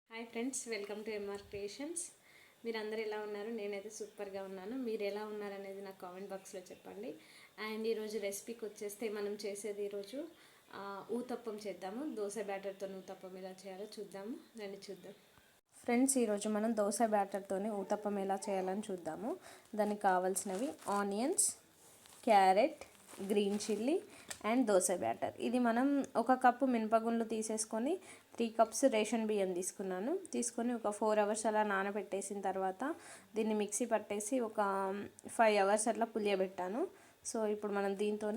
Hi friends, welcome to MR creations. మీరందరూ ఎలా ఉన్నారు? నేనైతే సూపర్గా ఉన్నాను. మీరు ఎలా ఉన్నారనేది నాకు కామెంట్ బాక్స్లో చెప్పండి. అండ్ ఈరోజు రెసిపీకి వచ్చేస్తే మనం చేసేది ఈరోజు ఊతప్పం చేద్దాము. దోశ బ్యాటర్తో ఊతప్పం ఎలా చేయాలో చూద్దాము. రండి చూద్దాం. ఫ్రెండ్స్, ఈరోజు మనం దోశ బ్యాటర్తోనే ఊతప్పం ఎలా చేయాలని చూద్దాము. దానికి కావాల్సినవి onions, carrot, green chilli and dosa batter. ఇది మనం ఒక కప్పు మినపగుండ్లు తీసేసుకొని 3 కప్స్ రేషన్ బియ్యం తీసుకొని ఒక 4 అవర్స్ అలా నానబెట్టేసిన తర్వాత దీన్ని మిక్సీ పట్టేసి ఒక 5 అవర్స్ అట్లా పులియబెట్టాను. సో ఇప్పుడు మనం దీంతో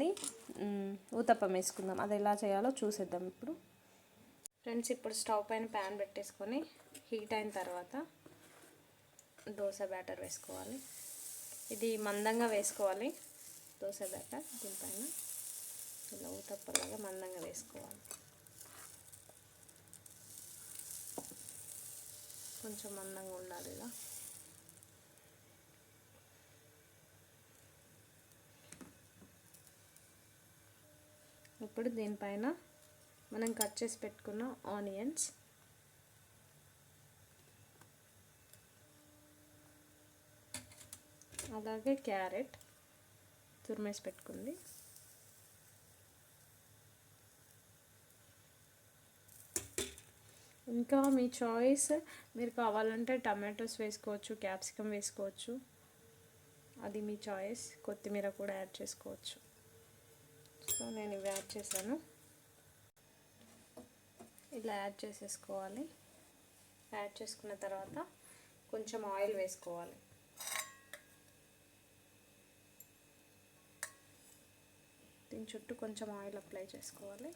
ఊతప్పం వేసుకుందాం. అది ఎలా చేయాలో చూసేద్దాం ఇప్పుడు. ఫ్రెండ్స్, ఇప్పుడు స్టవ్ పైన ప్యాన్ పెట్టేసుకొని హీట్ అయిన తర్వాత దోశ బ్యాటర్ వేసుకోవాలి. ఇది మందంగా వేసుకోవాలి. దోశ బ్యాటర్ దీనిపైన ఇలా ఊతప్పలాగా మందంగా వేసుకోవాలి. కొంచెం మందంగా ఉండాలి ఇలా. ఇప్పుడు దీనిపైన మనం కట్ చేసి పెట్టుకున్న ఆనియన్స్, అలాగే క్యారెట్ తురిమేసి పెట్టుకుంది, ఇంకా మీ చాయిస్, మీరు కావాలంటే టమాటోస్ వేసుకోవచ్చు, క్యాప్సికమ్ వేసుకోవచ్చు, అది మీ చాయిస్. కొత్తిమీర కూడా యాడ్ చేసుకోవచ్చు. సో నేను ఇవి యాడ్ చేశాను. ఇలా యాడ్ చేసేసుకోవాలి. యాడ్ చేసుకున్న తర్వాత కొంచెం ఆయిల్ వేసుకోవాలి. దీని చుట్టూ కొంచెం ఆయిల్ అప్లై చేసుకోవాలి.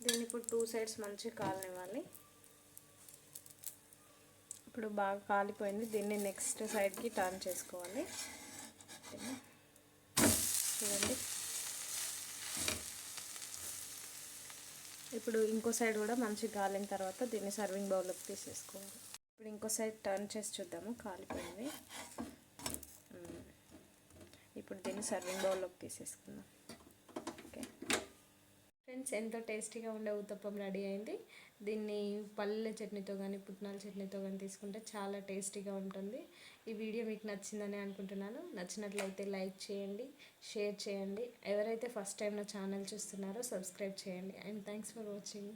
దీన్ని ఇప్పుడు 2 సైడ్స్ మంచిగా కాలనివ్వాలి. ఇప్పుడు బాగా కాలిపోయింది. దీన్ని నెక్స్ట్ సైడ్కి టర్న్ చేసుకోవాలి. చూడండి, ఇప్పుడు ఇంకో సైడ్ కూడా మంచిగా కాలిన తర్వాత దీన్ని సర్వింగ్ బౌల్లోకి తీసేసుకోవాలి. ఇప్పుడు ఇంకో సైడ్ టర్న్ చేసి చూద్దాము. కాలిపోయింది. ఇప్పుడు దీన్ని సర్వింగ్ బౌల్లోకి తీసేసుకుందాం. ఓకే ఫ్రెండ్స్, ఎంతో టేస్టీగా ఉండే ఊతప్పం రెడీ అయింది. దీన్ని పల్లె చట్నీతో కానీ పుట్నాల చట్నీతో కానీ తీసుకుంటే చాలా టేస్టీగా ఉంటుంది. ఈ వీడియో మీకు నచ్చిందని అనుకుంటున్నాను. నచ్చినట్లయితే లైక్ చేయండి, షేర్ చేయండి. ఎవరైతే ఫస్ట్ టైం నా ఛానల్ చూస్తున్నారో సబ్స్క్రైబ్ చేయండి. And thanks for watching.